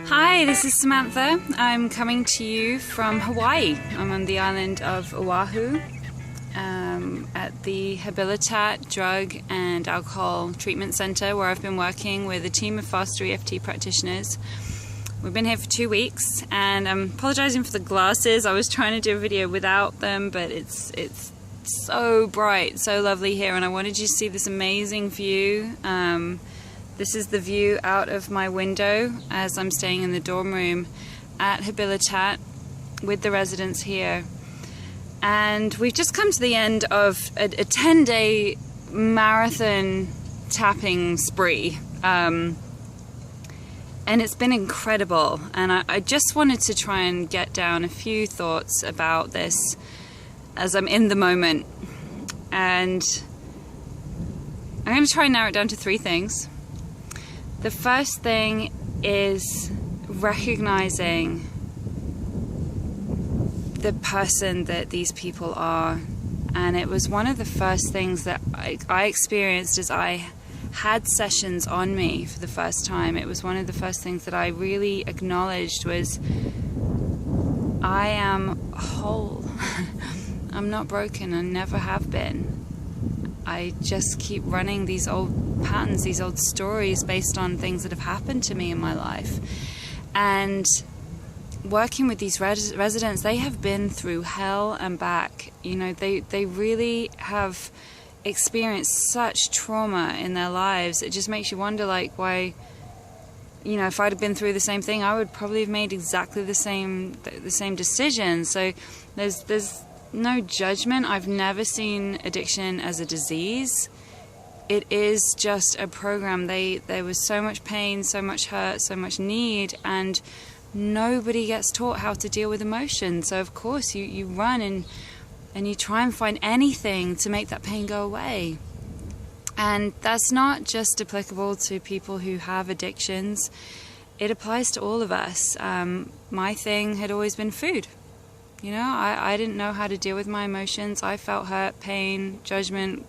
Hi, this is Samantha. I'm coming to you from Hawaii. I'm on the island of Oahu at the Habilitat Drug and Alcohol Treatment Center, where I've been working with a team of foster EFT practitioners. We've been here for 2 weeks, and I'm apologizing for the glasses. I was trying to do a video without them, but it's so bright, so lovely here, and I wanted you to see this amazing view. This is the view out of my window as I'm staying in the dorm room at Habilitat with the residents here. And we've just come to the end of a 10-day marathon tapping spree. And it's been incredible. And I just wanted to try and get down a few thoughts about this as I'm in the moment. And I'm going to try and narrow it down to 3 things. The first thing is recognizing the person that these people are. And it was one of the first things that I experienced as I had sessions on me for the first time. It was one of the first things that I really acknowledged was, I am whole. I'm not broken, I never have been. I just keep running these old patterns, these old stories based on things that have happened to me in my life. And working with these residents, they have been through hell and back. You know, they really have experienced such trauma in their lives. It just makes you wonder, like, why, you know, if I'd have been through the same thing, I would probably have made exactly the same decision. So there's no judgment. I've never seen addiction as a disease. It is just a program. There was so much pain, so much hurt, so much need, and nobody gets taught how to deal with emotion. So of course you run and you try and find anything to make that pain go away. And that's not just applicable to people who have addictions. It applies to all of us. My thing had always been food. You know, I didn't know how to deal with my emotions. I felt hurt, pain, judgment,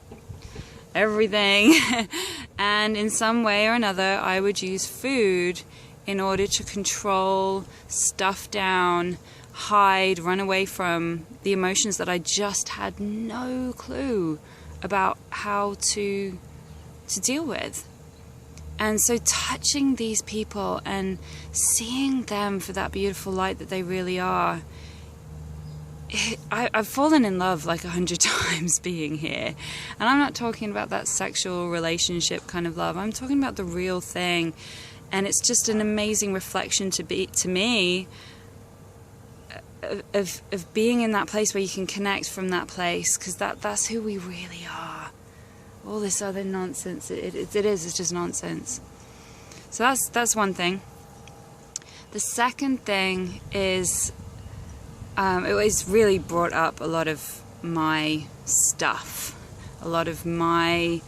everything. And in some way or another, I would use food in order to control, stuff down, hide, run away from the emotions that I just had no clue about how to deal with. And so touching these people and seeing them for that beautiful light that they really are, I've fallen in love like 100 times being here. And I'm not talking about that sexual relationship kind of love. I'm talking about the real thing. And it's just an amazing reflection to me of being in that place where you can connect from that place, because that's who we really are. All this other nonsense, it's just nonsense. So that's one thing. The second thing is, it was really brought up a lot of my stuff, a lot of my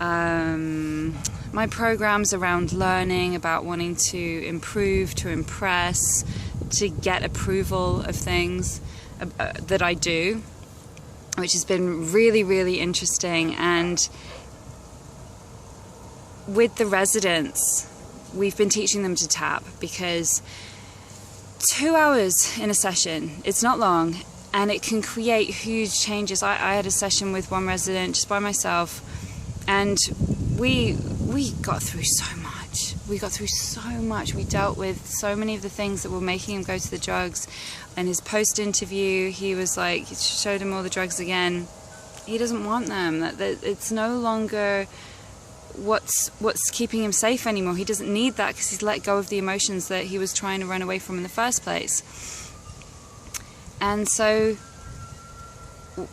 my programs around learning, about wanting to improve, to impress, to get approval of things that I do, which has been really, really interesting. And with the residents, we've been teaching them to tap, because 2 hours in a session, it's not long, and it can create huge changes. I had a session with one resident just by myself, and we got through so much. We dealt with so many of the things that were making him go to the drugs. And his post-interview, he was like, showed him all the drugs again. He doesn't want them. That it's no longer what's keeping him safe anymore. He doesn't need that, because he's let go of the emotions that he was trying to run away from in the first place. And so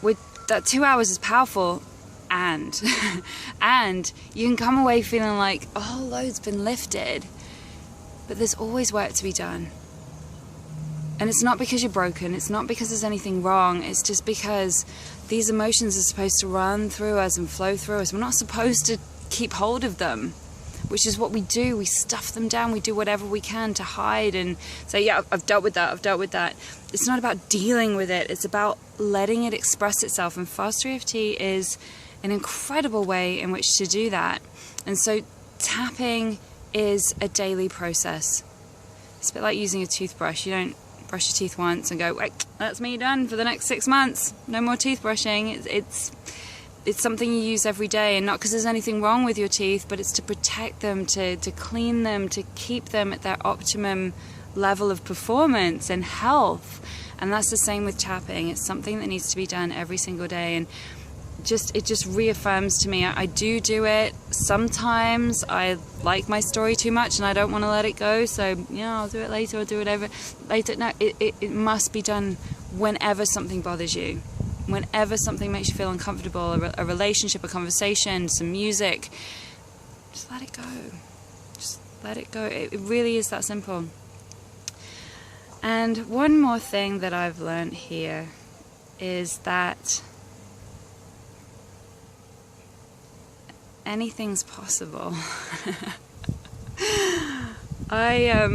with that, 2 hours is powerful, and and you can come away feeling like a whole load's been lifted, but there's always work to be done. And it's not because you're broken, it's not because there's anything wrong, it's just because these emotions are supposed to run through us and flow through us. We're not supposed to keep hold of them, which is what we do. We stuff them down, we do whatever we can to hide and say, yeah, I've dealt with that. It's not about dealing with it, it's about letting it express itself. And Foster EFT is an incredible way in which to do that. And so tapping is a daily process. It's a bit like using a toothbrush. You don't brush your teeth once and go, "Right, that's me done for the next 6 months. No more teeth brushing." It's something you use every day, and not because there's anything wrong with your teeth, but it's to protect them, to clean them, to keep them at their optimum level of performance and health. And that's the same with tapping. It's something that needs to be done every single day, and it just reaffirms to me. I do it. Sometimes I like my story too much and I don't want to let it go, so yeah, I'll do it later, I'll do it later. No, it must be done whenever something bothers you, whenever something makes you feel uncomfortable, a relationship, a conversation, some music. Just let it go. Just let it go. It really is that simple. And one more thing that I've learned here is that anything's possible. I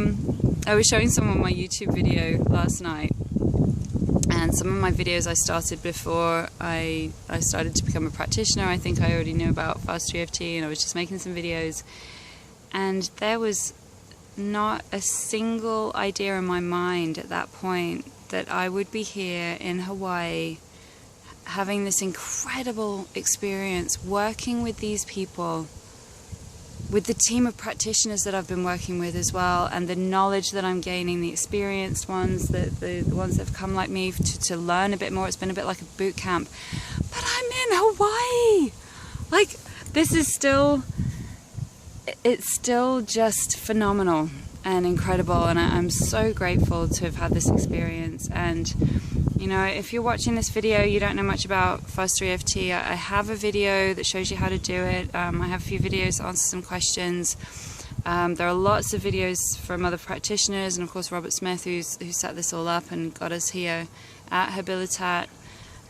was showing someone my YouTube video last night, and some of my videos I started before I started to become a practitioner. I think I already knew about Fast EFT, and I was just making some videos, and there was not a single idea in my mind at that point that I would be here in Hawaii having this incredible experience working with these people, with the team of practitioners that I've been working with as well, and the knowledge that I'm gaining, the experienced ones, the ones that have come like me to learn a bit more. It's been a bit like a boot camp. But I'm in Hawaii! Like, this is still, it's still just phenomenal and incredible, and I'm so grateful to have had this experience. And you know, if you're watching this video, you don't know much about Fast EFT, I have a video that shows you how to do it. I have a few videos to answer some questions. There are lots of videos from other practitioners, and of course Robert Smith, who set this all up and got us here at Habilitat.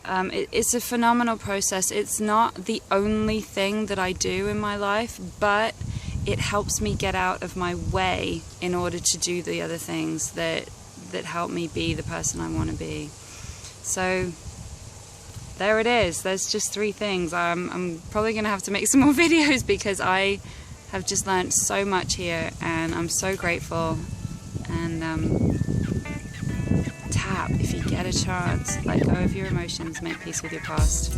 It's a phenomenal process. It's not the only thing that I do in my life, but it helps me get out of my way in order to do the other things that help me be the person I want to be. So there it is. There's just 3 things. I'm probably going to have to make some more videos because I have just learned so much here, and I'm so grateful. And tap if you get a chance. Let go of your emotions. Make peace with your past.